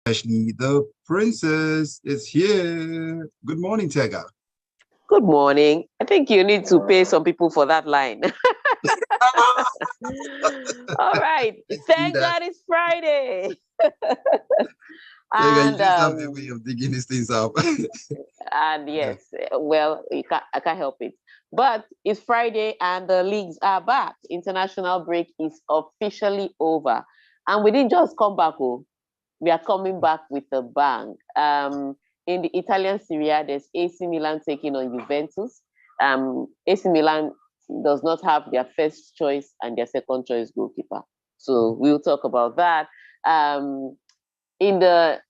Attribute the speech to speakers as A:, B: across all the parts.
A: Especially the princess is here. Good morning, Tega.
B: Good morning. I think you need to pay some people for that line. All right.
A: I see
B: Thank
A: that.
B: God it's Friday.
A: Tega, you
B: and
A: just have a way of digging these things up.
B: and
A: Yeah.
B: yes, well, I can't help it. But it's Friday and the leagues are back. International break is officially over. And we didn't just come back, oh, we are coming back with a bang. In the Italian Serie A, there's AC Milan taking on Juventus. AC Milan does not have their first choice and their second choice goalkeeper. So we'll talk about that. In the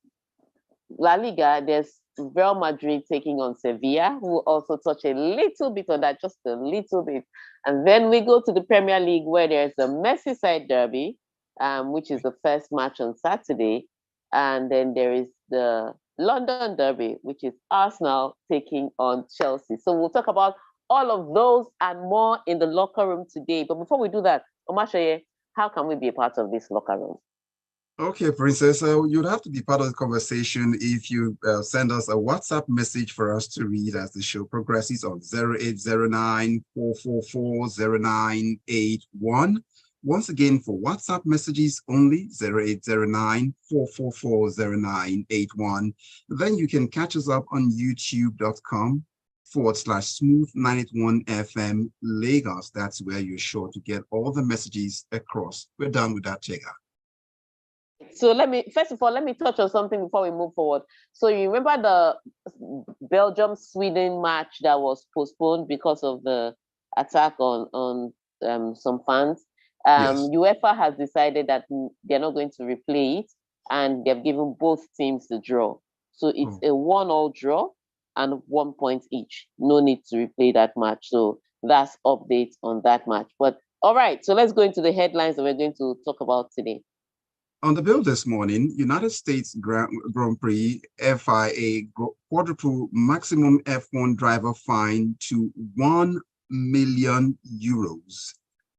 B: La Liga, there's Real Madrid taking on Sevilla. We'll also touch a little bit on that, just a little bit. And then we go to the Premier League where there's the Merseyside Derby, which is the first match on Saturday. And then there is the London Derby, which is Arsenal taking on Chelsea. So we'll talk about all of those and more in the locker room today. But before we do that, Omatseye, how can we be a part of this locker room?
A: Okay, Princess, you'd have to be part of the conversation if you send us a WhatsApp message for us to read as the show progresses on 0809 4440981. Once again, for WhatsApp messages only, 0809 4440981. Then you can catch us up on youtube.com/smooth981 FM Lagos. That's where you're sure to get all the messages across. We're done with that, Tega.
B: So first of all, let me touch on something before we move forward. So you remember the Belgium-Sweden match that was postponed because of the attack on some fans?
A: Yes.
B: UEFA has decided that they're not going to replay it, and they've given both teams the draw. So it's a 1-1 draw and 1 point each. No need to replay that match. So that's update on that match. But all right, so let's go into the headlines that we're going to talk about today.
A: On the bill this morning, United States Grand Prix FIA quadruple maximum F1 driver fine to €1 million.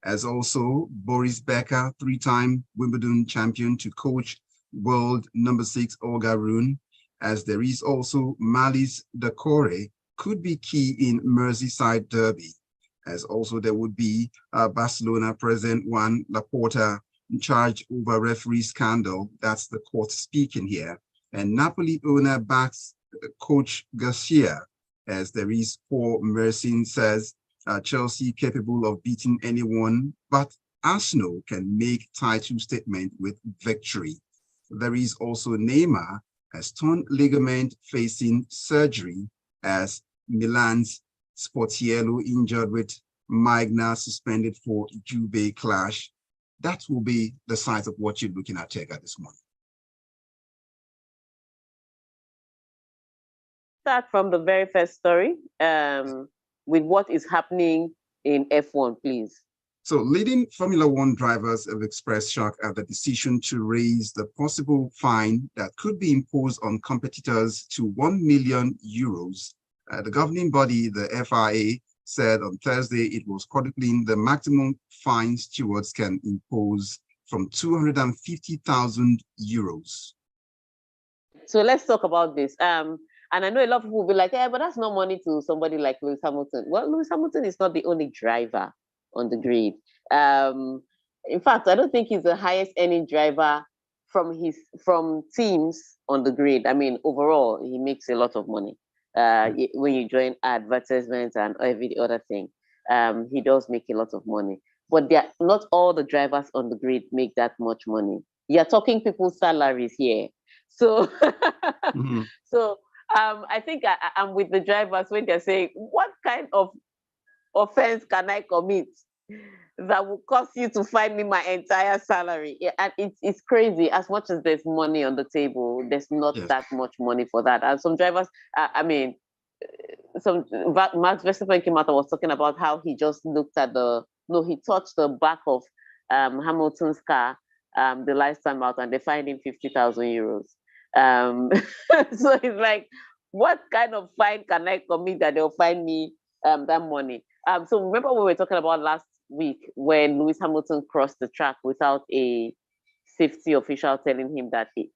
A: As also Boris Becker, three-time Wimbledon champion, to coach world number 6 Olga Rune, as there is also Malice Decore, could be key in Merseyside Derby, as also there would be Barcelona president Juan Laporta in charge over referee scandal. That's the court speaking here. And Napoli owner backs coach Garcia, as there is Paul Mersin says Chelsea capable of beating anyone, but Arsenal can make title statement with victory. There is also Neymar has torn ligament facing surgery, as Milan's Sportiello injured with Magna suspended for Juve clash. That will be the size of what you're looking at, Tega, this morning.
B: Start from the very first story with what is happening in F1, please.
A: So leading Formula One drivers have expressed shock at the decision to raise the possible fine that could be imposed on competitors to €1 million. The governing body, the FIA, said on Thursday it was quadrupling the maximum fine stewards can impose from €250,000.
B: So let's talk about this. And I know a lot of people will be like, yeah, but that's not money to somebody like Lewis Hamilton. Well, Lewis Hamilton is not the only driver on the grid. In fact, I don't think he's the highest earning driver from teams on the grid. I mean, overall, he makes a lot of money. When you join advertisements and every other thing, he does make a lot of money. But not all the drivers on the grid make that much money. You're talking people's salaries here. So, so I think I'm with the drivers when they're saying, what kind of offense can I commit that will cost you to fine me my entire salary? Yeah, and it's crazy. As much as there's money on the table, there's not that much money for that. And some drivers, Max Verstappen came out and was talking about how he just looked at he touched the back of Hamilton's car the last time out, and they fined him €50,000. So it's like, what kind of fine can I commit that they'll fine me that money? So remember we were talking about last week when Lewis Hamilton crossed the track without a safety official telling him that the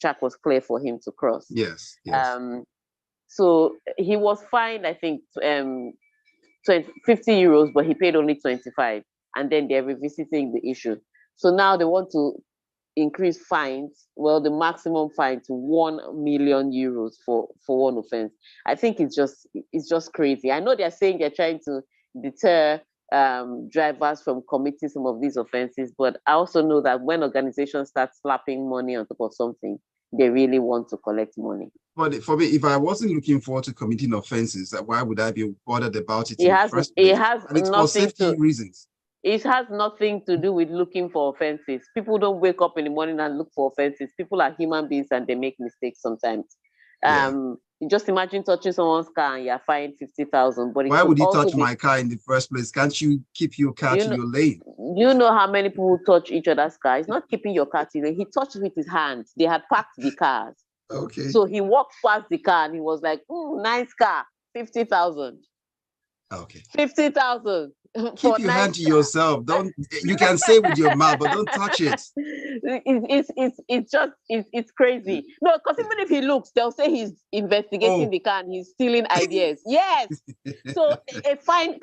B: track was clear for him to cross.
A: Yes, yes.
B: So he was fined, I think, 50 euros, but he paid only 25. And then they're revisiting the issue. So now they want to increase fines, well, the maximum fine to 1 million euros for one offense. I think it's just crazy. I know they're saying they're trying to deter drivers from committing some of these offenses, but I also know that when organizations start slapping money on top of something, they really want to collect money.
A: But for me, if I wasn't looking forward to committing offenses, why would I be bothered about it in the first place? And it's for safety reasons.
B: It has nothing to do with looking for offenses. People don't wake up in the morning and look for offenses. People are human beings and they make mistakes sometimes. Yeah. Just imagine touching someone's car and you're fined 50,000. But
A: why would you touch my car in the first place? Can't you keep your car to your lane?
B: You know how many people touch each other's car? He's not keeping your car to your lane. He touched with his hands. They had parked the cars.
A: Okay.
B: So he walked past the car and he was like, nice car, 50,000.
A: Okay.
B: 50,000.
A: Keep your hand to yourself. You can say with your mouth, but don't touch it.
B: It's crazy. No, because even if he looks, they'll say he's investigating the car and he's stealing ideas. Yes. So a fine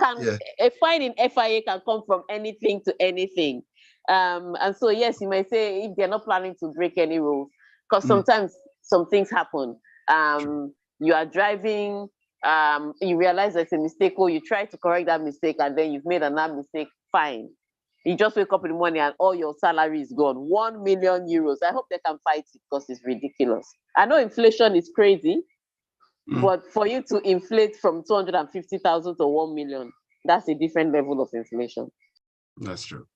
B: in FIA can come from anything to anything. And so yes, you might say if they're not planning to break any rules, because sometimes some things happen. You are driving. You realize it's a mistake, or you try to correct that mistake, and then you've made another mistake. Fine. You just wake up in the morning and all your salary is gone. 1 million euros. I hope they can fight it because it's ridiculous. I know inflation is crazy, but for you to inflate from 250,000 to 1 million, that's a different level of inflation.
A: That's true.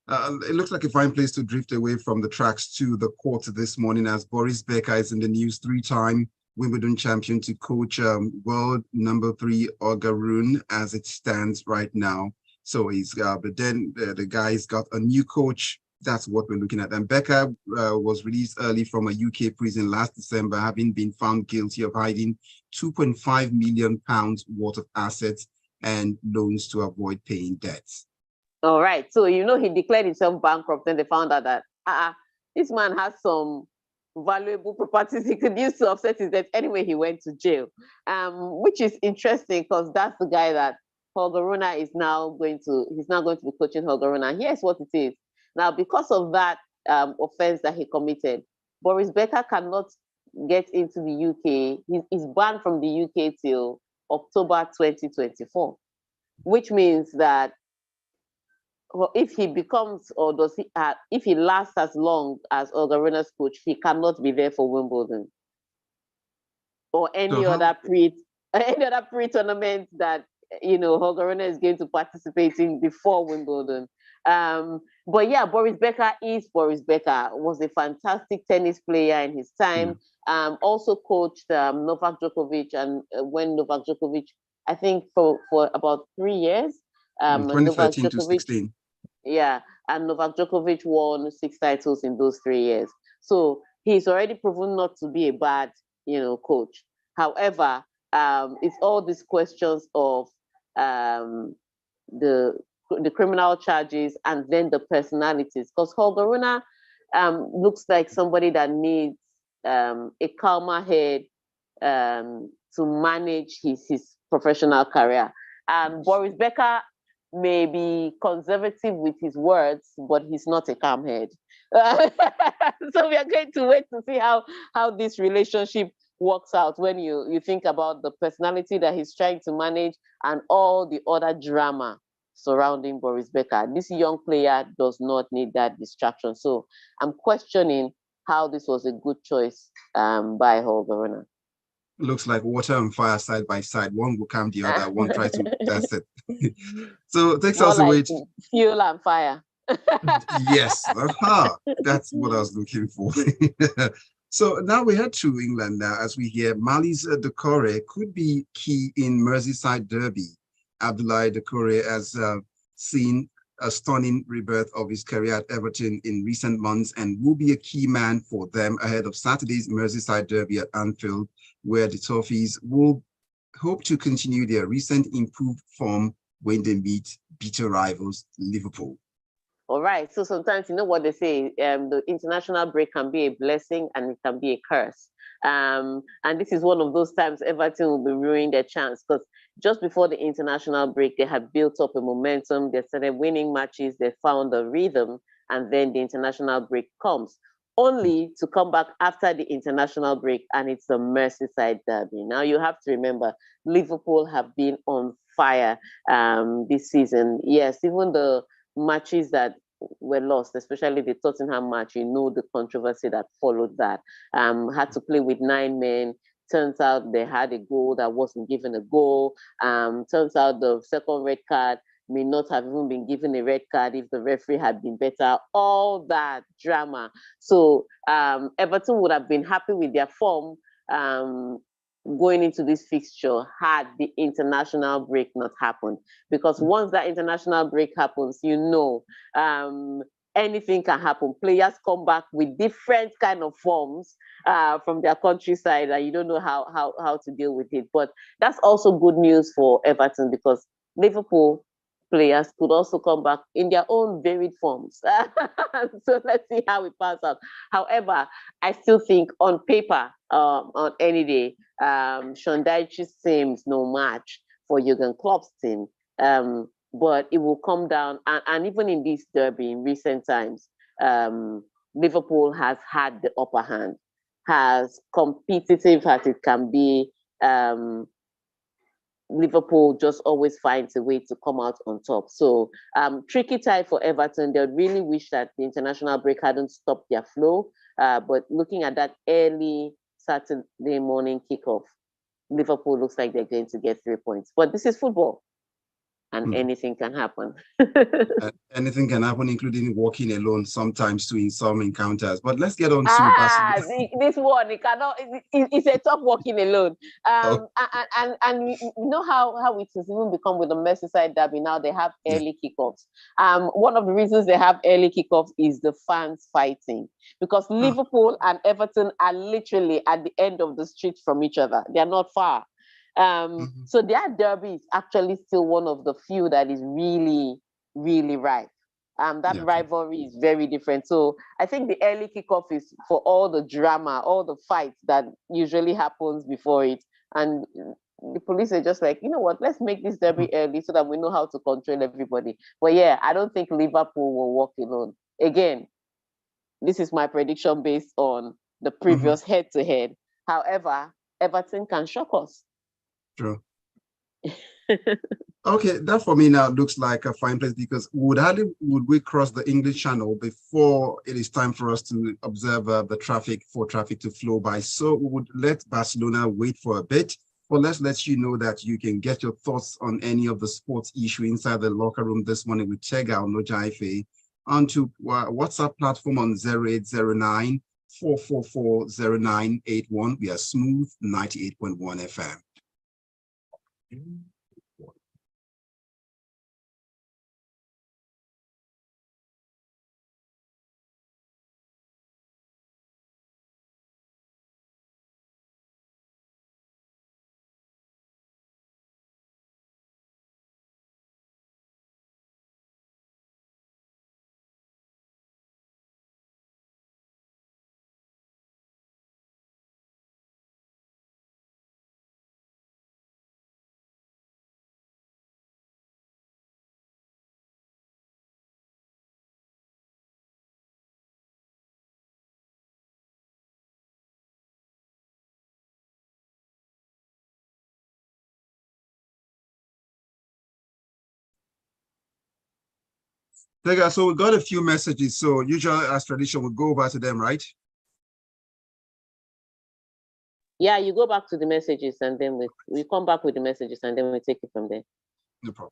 A: It looks like a fine place to drift away from the tracks to the court this morning, as Boris Becker is in the news, 3-time Wimbledon champion, to coach world number 3 Olga Rune as it stands right now. So he's but then the guy's got a new coach. That's what we're looking at. And Becker was released early from a UK prison last December, having been found guilty of hiding £2.5 million worth of assets and loans to avoid paying debts.
B: All right. So, he declared himself bankrupt, and they found out that this man has some valuable properties he could use to offset his debt. Anyway, he went to jail, which is interesting because that's the guy that Holger Rune is now going to be coaching Holger Rune. And here's what it is. Now, because of that offense that he committed, Boris Becker cannot get into the UK. He's banned from the UK till October 2024, which means that if he becomes, or if he lasts as long as Olga Rune's coach, he cannot be there for Wimbledon or any other pre-tournament that Olga Rune is going to participate in before Wimbledon. But yeah, Boris Becker is Boris Becker. Was a fantastic tennis player in his time. Also coached Novak Djokovic, and when Novak Djokovic, I think for about 3 years.
A: 2013 to 16.
B: Yeah, and Novak Djokovic won 6 titles in those 3 years. So he's already proven not to be a bad, coach. However, it's all these questions of the criminal charges and then the personalities. Because Holger Rune looks like somebody that needs a calmer head to manage his professional career. Boris Becker may be conservative with his words, but he's not a calm head. So we are going to wait to see how this relationship works out when you think about the personality that he's trying to manage and all the other drama surrounding Boris Becker. This young player does not need that distraction. So I'm questioning how this was a good choice by Holger Rune.
A: Looks like water and fire side by side. One will calm the other. One try to. That's it. So takes us away.
B: Fuel and fire.
A: Yes, that's what I was looking for. So now we head to England now, as we hear Mali's Doucouré could be key in Merseyside derby. Abdoulaye Doucouré has seen a stunning rebirth of his career at Everton in recent months and will be a key man for them ahead of Saturday's Merseyside derby at Anfield, where the Toffees will hope to continue their recent improved form when they meet bitter rivals Liverpool.
B: All right. So sometimes you know what they say, the international break can be a blessing and it can be a curse. And this is one of those times Everton will be ruining their chance because just before the international break, they had built up a momentum. They started winning matches. They found a rhythm, and then the international break comes, only to come back after the international break, and it's the Merseyside derby. Now you have to remember, Liverpool have been on fire this season. Yes, even the matches that were lost, especially the Tottenham match, you know the controversy that followed that. Had to play with 9 men. Turns out they had a goal that wasn't given a goal. Turns out the second red card may not have even been given a red card if the referee had been better. All that drama. So Everton would have been happy with their form going into this fixture had the international break not happened. Because once that international break happens, you know, anything can happen. Players come back with different kind of forms from their countryside, and you don't know how to deal with it. But that's also good news for Everton because Liverpool players could also come back in their own varied forms. So let's see how it pans out. However, I still think on paper, on any day, Sean Dyche seems no match for Jurgen Klopp's team. But it will come down, and even in this derby in recent times, Liverpool has had the upper hand, as competitive as it can be. Liverpool just always finds a way to come out on top. So tricky tie for Everton. They really wish that the international break hadn't stopped their flow. But looking at that early Saturday morning kickoff, Liverpool looks like they're going to get 3 points. But this is football, and anything can happen.
A: Anything can happen, including walking alone sometimes too in some encounters. But let's get on to Barcelona.
B: This one, it cannot. It's a tough walking alone. And you know how it has even become with the Merseyside derby. Now they have early kickoffs. One of the reasons they have early kickoffs is the fans fighting because Liverpool and Everton are literally at the end of the street from each other. They are not far. So their derby is actually still one of the few that is really, really ripe. That rivalry is very different. So I think the early kickoff is for all the drama, all the fights that usually happens before it. And the police are just like, you know what, let's make this derby early so that we know how to control everybody. But yeah, I don't think Liverpool will walk alone. Again, this is my prediction based on the previous head-to-head. However, Everton can shock us.
A: True. Okay, that for me now looks like a fine place because would we cross the English Channel before it is time for us to observe the traffic to flow by. So we would let Barcelona wait for a bit. But let's let you know that you can get your thoughts on any of the sports issue inside the locker room this morning with Tega Onojiafe onto WhatsApp platform on 0809 444 0981. We are Smooth 98.1 FM. Tega, so we got a few messages. So usually as tradition, we'll go over to them, right?
B: Yeah, you go back to the messages and then we come back with the messages and then we take it from there.
A: No problem.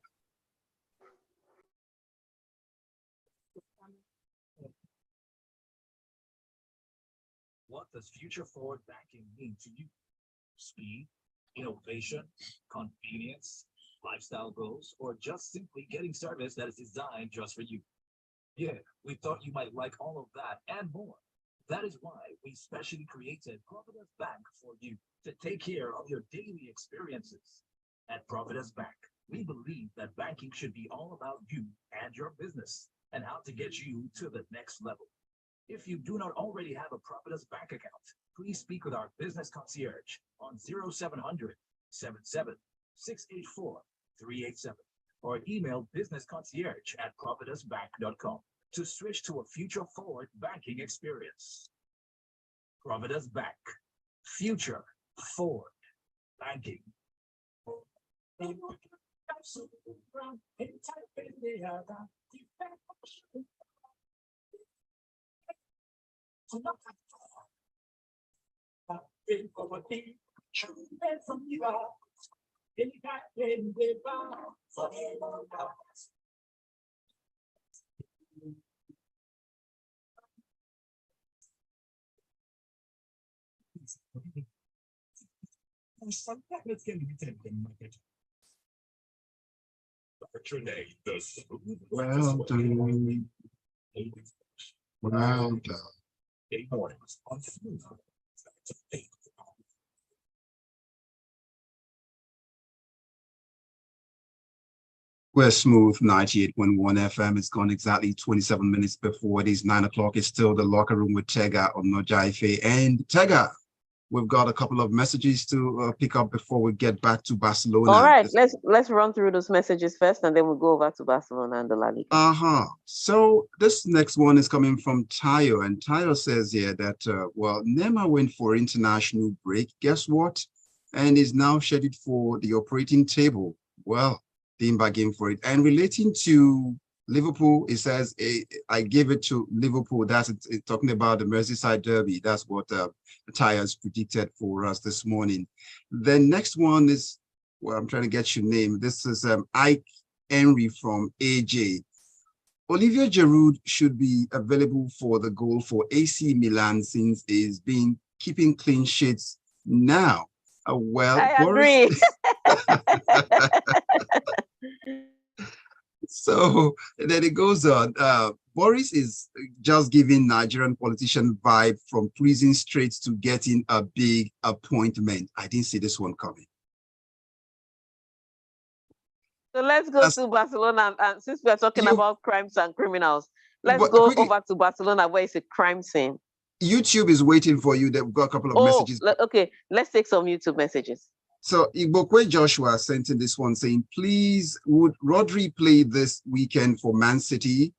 C: What does future forward banking mean to you? Speed, innovation, convenience, lifestyle goals, or just simply getting service that is designed just for you? Yeah, we thought you might like all of that and more. That is why we specially created Providence Bank for you to take care of your daily experiences. At Providence Bank, we believe that banking should be all about you and your business. and how to get you to the next level. If you do not already have a Providus bank account, please speak with our business concierge on 0700 77 684 387 or email businessconcierge@providusbank.com to switch to a future forward banking experience. Providus Bank, future forward banking.
A: Well done. Well done. We're smooth 98.1 FM. It's gone exactly 27 minutes before it is 9 o'clock. It's still the locker room with Tega Onojiafe. And Tega, we've got a couple of messages to pick up before we get back to Barcelona.
B: All right, let's run through those messages first, and then we'll go over to Barcelona and the La Liga.
A: So this next one is coming from Tayo, and Tayo says here that well, Neymar went for international break. Guess what? And is now scheduled for the operating table. Well, team bargain for it. And relating to Liverpool, it says I gave it to Liverpool. That's it's talking about the Merseyside derby. That's what Tyres predicted for us this morning. The next one is, well, I'm trying to get your name. This is Ike Henry from AJ. Olivier Giroud should be available for the goal for AC Milan since he's been keeping clean sheets now. Well,
B: I agree.
A: So then it goes on. Boris is just giving Nigerian politician vibe from prison straight to getting a big appointment. I didn't see this one coming.
B: So let's go to Barcelona, and since we are talking about crimes and criminals, let's go over to Barcelona, where it's a crime scene.
A: YouTube is waiting for you. They've got a couple of messages.
B: Okay, let's take some YouTube messages.
A: So Igbokwe Joshua sent in this one saying, please, would Rodri play this weekend for Man City?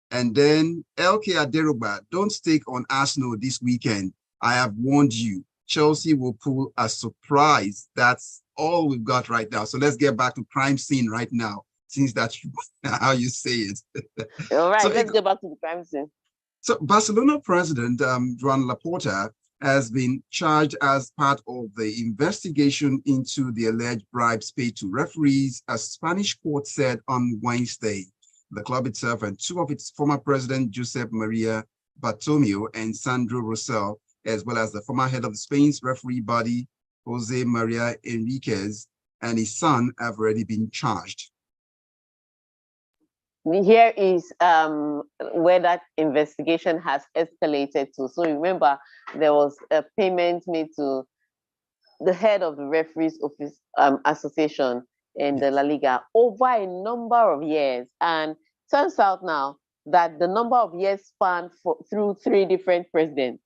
A: And then LK Aderoba, don't stake on Arsenal this weekend. I have warned you. Chelsea will pull a surprise. That's all we've got right now. So let's get back to crime scene right now, since that's how you say it.
B: All right, so let's get back to the crime scene.
A: So Barcelona president Joan Laporta has been charged as part of the investigation into the alleged bribes paid to referees, a Spanish court said on Wednesday. The club itself and two of its former president, Josep Maria Bartomeu and Sandro Rosell, as well as the former head of Spain's referee body, Jose Maria Enriquez, and his son have already been charged.
B: Here is where that investigation has escalated to. So remember, there was a payment made to the head of the referees office association in the La Liga over a number of years. And turns out now that the number of years spanned through 3 different presidents.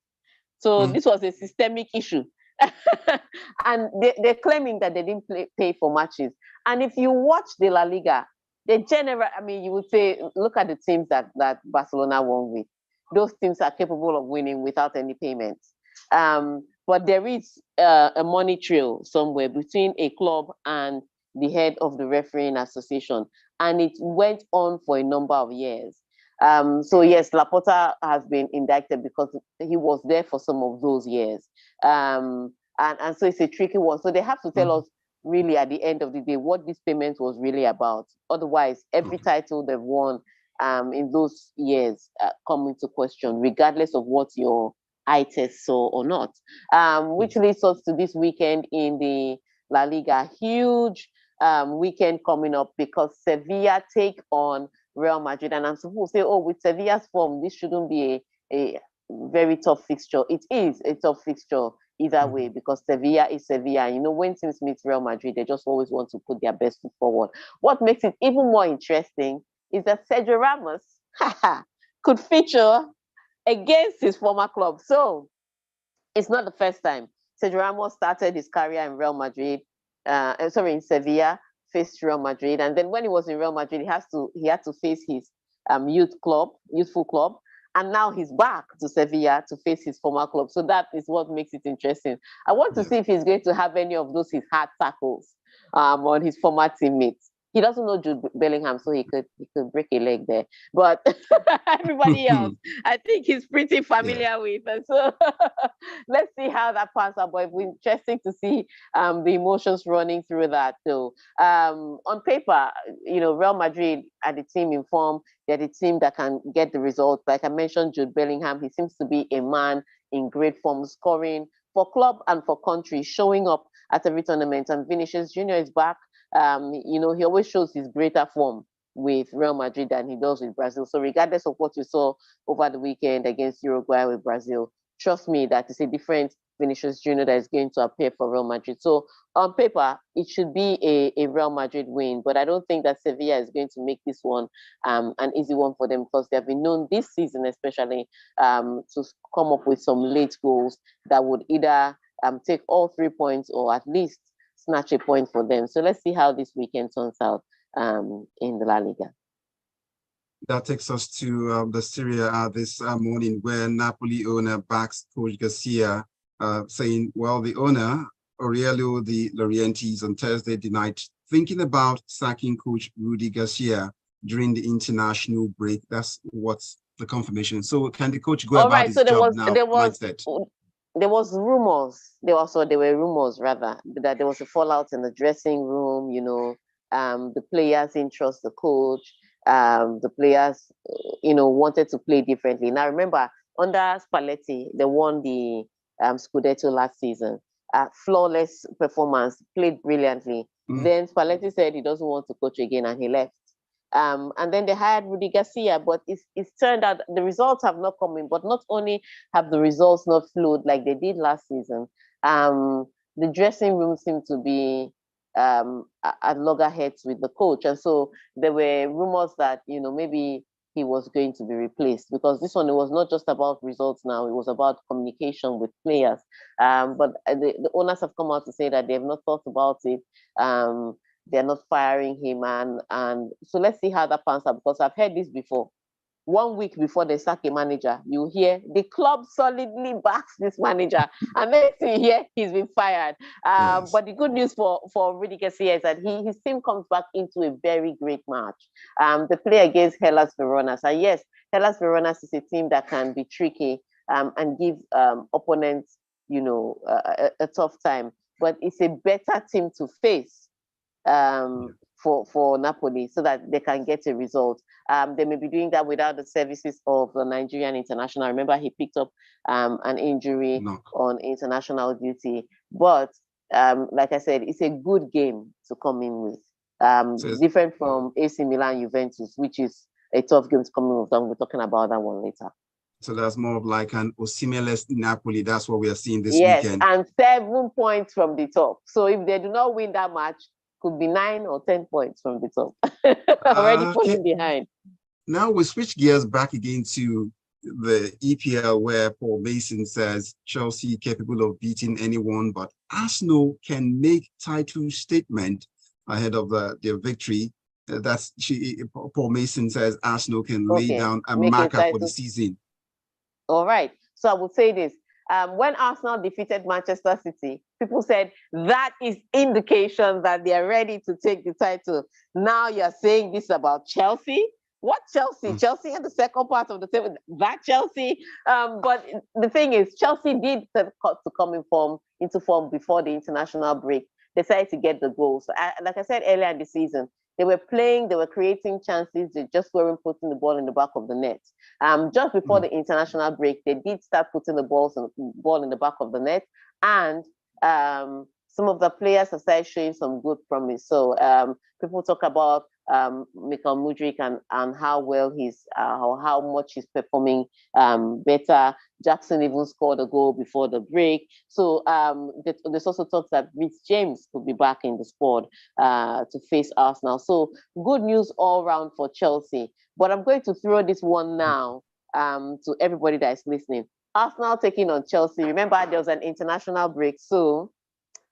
B: So this was a systemic issue. And they're claiming that they didn't pay for matches. And if you watch the La Liga, you would say, look at the teams that Barcelona won with. Those teams are capable of winning without any payments. But there is a money trail somewhere between a club and the head of the refereeing association. And it went on for a number of years. So yes, Laporta has been indicted because he was there for some of those years. And so it's a tricky one. So they have to tell us really at the end of the day what this payment was really about. Otherwise, every title they've won in those years come into question, regardless of what your eye test saw or not. Which leads us to this weekend in the La Liga. Huge weekend coming up because Sevilla take on Real Madrid. And some people say, oh, with Sevilla's form, this shouldn't be a very tough fixture. It is a tough fixture either way, because Sevilla is Sevilla. You know, when teams meet Real Madrid, they just always want to put their best foot forward. What makes it even more interesting is that Sergio Ramos could feature against his former club. So it's not the first time. Sergio Ramos started his career in Real Madrid, in Sevilla, faced Real Madrid, and then when he was in Real Madrid, he had to face his youthful club, and now he's back to Sevilla to face his former club. So that is what makes it interesting. I want to see if he's going to have any of those his hard tackles on his former teammates. He doesn't know Jude Bellingham, so he could break a leg there. But everybody else, I think he's pretty familiar with. And so let's see how that pans out. But it's interesting to see the emotions running through that. So on paper, Real Madrid are the team in form. They're the team that can get the results. Like I mentioned, Jude Bellingham, he seems to be a man in great form, scoring for club and for country, showing up at every tournament. And Vinicius Jr. is back. He always shows his greater form with Real Madrid than he does with Brazil. So regardless of what we saw over the weekend against Uruguay with Brazil, trust me that it's a different Vinicius Jr. that is going to appear for Real Madrid. So on paper, it should be a Real Madrid win, but I don't think that Sevilla is going to make this one an easy one for them, because they have been known this season especially to come up with some late goals that would either take all 3 points or at least snatch a point for them. So let's see how this weekend turns out in the La Liga.
A: That takes us to the Serie A this morning, where Napoli owner backs Coach Garcia, saying, well, the owner, Aurelio De Laurentiis, on Thursday night, thinking about sacking Coach Rudy Garcia during the international break. That's what's the confirmation. So can the coach go about his job now?
B: There was rumors. There were rumors rather that there was a fallout in the dressing room. The players didn't trust the coach. The players, wanted to play differently. Now remember, under Spalletti, they won the Scudetto last season. Flawless performance, played brilliantly. Then Spalletti said he doesn't want to coach again, and he left. And then they hired Rudy Garcia, but it's turned out the results have not come in. But not only have the results not flowed like they did last season, the dressing room seemed to be at loggerheads with the coach. And so there were rumors that, maybe he was going to be replaced, because this one, it was not just about results now, it was about communication with players. But the owners have come out to say that they have not thought about it. They're not firing him, and so let's see how that pans out, because I've heard this before. 1 week before they sack a manager, you hear the club solidly backs this manager, and then you hear he's been fired. Yes. But the good news for Rudy Garcia is that his team comes back into a very great match. They play against Hellas Verona. So yes, Hellas Verona is a team that can be tricky and give opponents, a tough time. But it's a better team to face for Napoli, so that they can get a result. They may be doing that without the services of the Nigerian international. Remember, he picked up an injury on international duty. But like I said, it's a good game to come in with. Different from AC Milan Juventus, which is a tough game to come in with. We're talking about that one later.
A: So that's more of like an Osimhen-less Napoli. That's what we are seeing this weekend.
B: Yes, and 7 points from the top. So if they do not win that match, could be 9 or 10 points from the top. Already falling behind.
A: Now we switch gears back again to the EPL, where Paul Mason says Chelsea capable of beating anyone, but Arsenal can make title statement ahead of their victory. Paul Mason says Arsenal can lay down a marker for the season.
B: All right. So I would say this. When Arsenal defeated Manchester City, people said that is indication that they are ready to take the title. Now you're saying this about Chelsea? What Chelsea? Chelsea at the second part of the table. That Chelsea. But the thing is, Chelsea did to come into form before the international break. They decided to get the goals. So, like I said earlier in the season, they were playing, they were creating chances, they just weren't putting the ball in the back of the net. Just before the international break, they did start putting the ball in the back of the net, and some of the players have started showing some good promise. So people talk about Michael Mudryk and how well he's or how much he's performing better. Jackson even scored a goal before the break. So there's also talks that Rhys James could be back in the squad to face Arsenal. So good news all round for Chelsea. But I'm going to throw this one now to everybody that is listening. Arsenal taking on Chelsea. Remember, there was an international break, so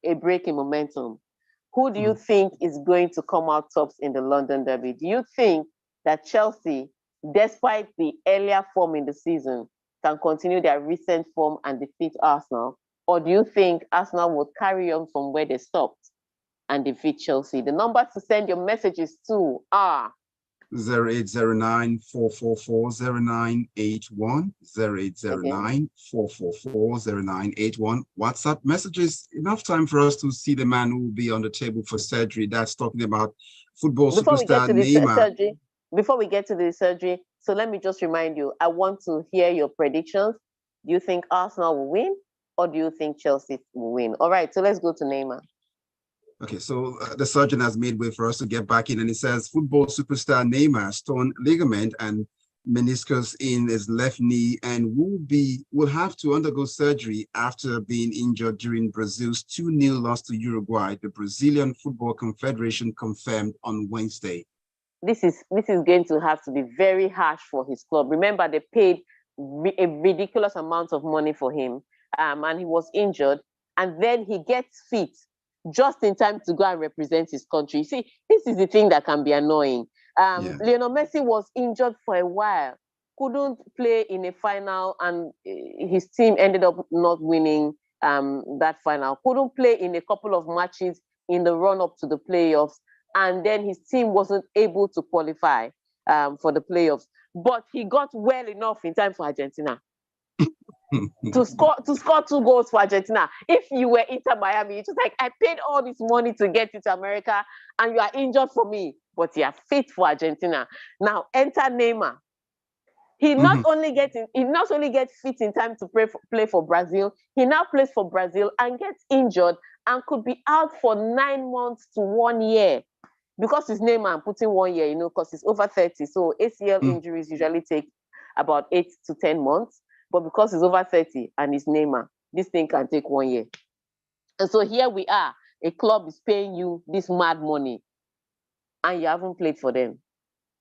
B: a break in momentum. Who do you think is going to come out tops in the London Derby? Do you think that Chelsea, despite the earlier form in the season, can continue their recent form and defeat Arsenal? Or do you think Arsenal will carry on from where they stopped and defeat Chelsea? The numbers to send your messages to are
A: 0809-444-0981, 0809-444-0981. WhatsApp messages, enough time for us to see the man who will be on the table for surgery. That's talking about football superstar Neymar.
B: Before we get to the surgery, so let me just remind you, I want to hear your predictions. Do you think Arsenal will win or do you think Chelsea will win? All right, so let's go to Neymar.
A: Okay, so the surgeon has made way for us to get back in, and it says football superstar Neymar torn ligament and meniscus in his left knee and will have to undergo surgery after being injured during Brazil's 2-0 loss to Uruguay. The Brazilian Football Confederation confirmed on Wednesday.
B: This is going to have to be very harsh for his club. Remember, they paid a ridiculous amount of money for him, and he was injured, and then he gets fit just in time to go and represent his country. See, this is the thing that can be annoying. Lionel Messi was injured for a while, couldn't play in a final, and his team ended up not winning that final. Couldn't play in a couple of matches in the run-up to the playoffs, and then his team wasn't able to qualify for the playoffs. But he got well enough in time for Argentina. to score 2 goals for Argentina. If you were Inter Miami, it's just like, I paid all this money to get you to America and you are injured for me, but you are fit for Argentina. Now enter Neymar. He not only gets fit in time to play for Brazil, he now plays for Brazil and gets injured and could be out for 9 months to 1 year. Because it's Neymar, I'm putting 1 year, because he's over 30. So ACL injuries usually take about 8 to 10 months. But because he's over 30 and it's Neymar, this thing can take 1 year. And so here we are. A club is paying you this mad money and you haven't played for them.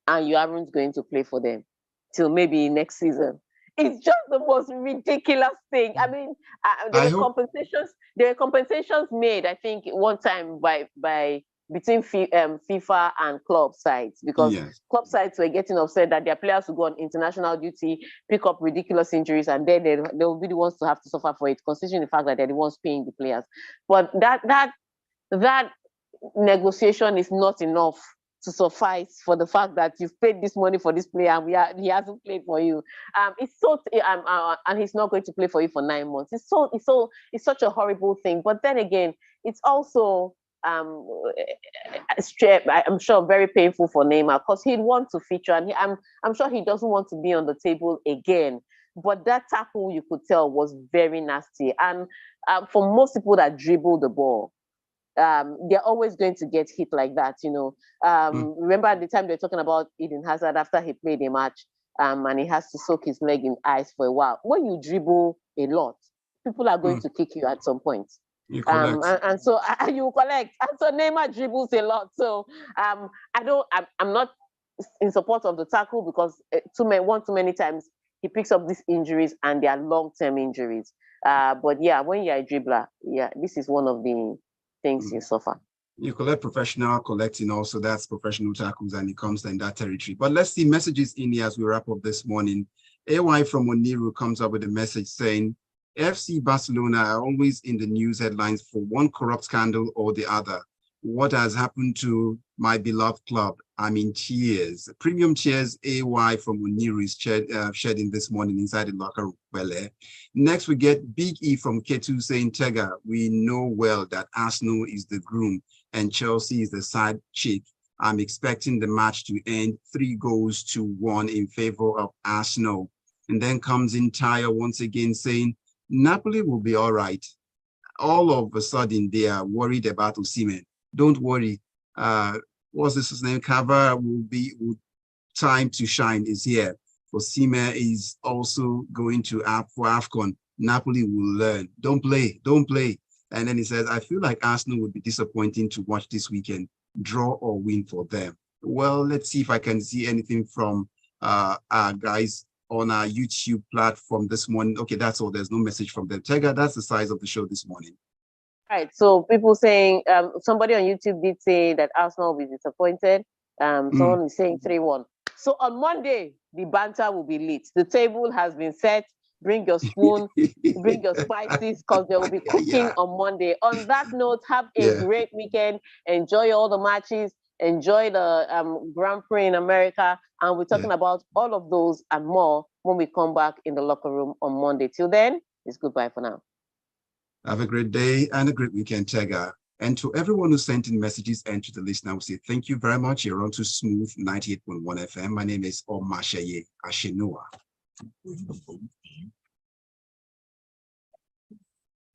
B: And you aren't going to play for them till maybe next season. It's just the most ridiculous thing. I mean, there were compensations made, I think, one time by between FIFA and club sides, because club sides were getting upset that their players would go on international duty, pick up ridiculous injuries, and then they will be the ones to have to suffer for it, considering the fact that they're the ones paying the players. But that negotiation is not enough to suffice for the fact that you've paid this money for this player and he hasn't played for you. And he's not going to play for you for 9 months. It's such a horrible thing. But then again, it's also I'm sure very painful for Neymar, because he'd want to feature, and I'm sure he doesn't want to be on the table again. But that tackle, you could tell, was very nasty. And for most people that dribble the ball, they're always going to get hit like that. Remember at the time they're talking about Eden Hazard after he played a match, and he has to soak his leg in ice for a while. When you dribble a lot, people are going to kick you at some point.
A: You collect.
B: And so you collect. And so Neymar dribbles a lot. So I'm not in support of the tackle, because too many times he picks up these injuries and they are long-term injuries. But yeah, when you're a dribbler, this is one of the things you suffer.
A: You collect professional collecting also, that's professional tackles, and it comes in that territory. But let's see messages in here as we wrap up this morning. AY from Oniru comes up with a message saying, FC Barcelona are always in the news headlines for one corrupt scandal or the other. What has happened to my beloved club? I mean, cheers. Premium cheers, AY from Oniru is shedding this morning inside the locker room. Well, next we get Big E from Ketu saying, Tega, we know well that Arsenal is the groom and Chelsea is the side chick. I'm expecting the match to end 3-1 in favor of Arsenal. And then comes in Tyre once again saying, Napoli will be all right. All of a sudden, they are worried about Osimhen. Don't worry. what's this his name? Cover time to shine is here. Osimhen is also going to for AFCON. Napoli will learn. Don't play. Don't play. And then he says, I feel like Arsenal would be disappointing to watch this weekend, draw or win for them. Well, let's see if I can see anything from our guys on our YouTube platform this morning. Okay, that's all. There's no message from them. Tega, that's the size of the show this morning.
B: Right. So people saying, somebody on YouTube did say that Arsenal will be disappointed. Someone is saying 3-1. So on Monday, the banter will be lit. The table has been set. Bring your spoon, bring your spices, because they will be cooking on Monday. On that note, have a great weekend. Enjoy all the matches. Enjoy the Grand Prix in America. And we're talking about all of those and more when we come back in the locker room on Monday. Till then, it's goodbye for now.
A: Have a great day and a great weekend, Tega. And to everyone who sent in messages and to the listener, we say thank you very much. You're on to Smooth 98.1 FM. My name is Omatseye Atsenuwa.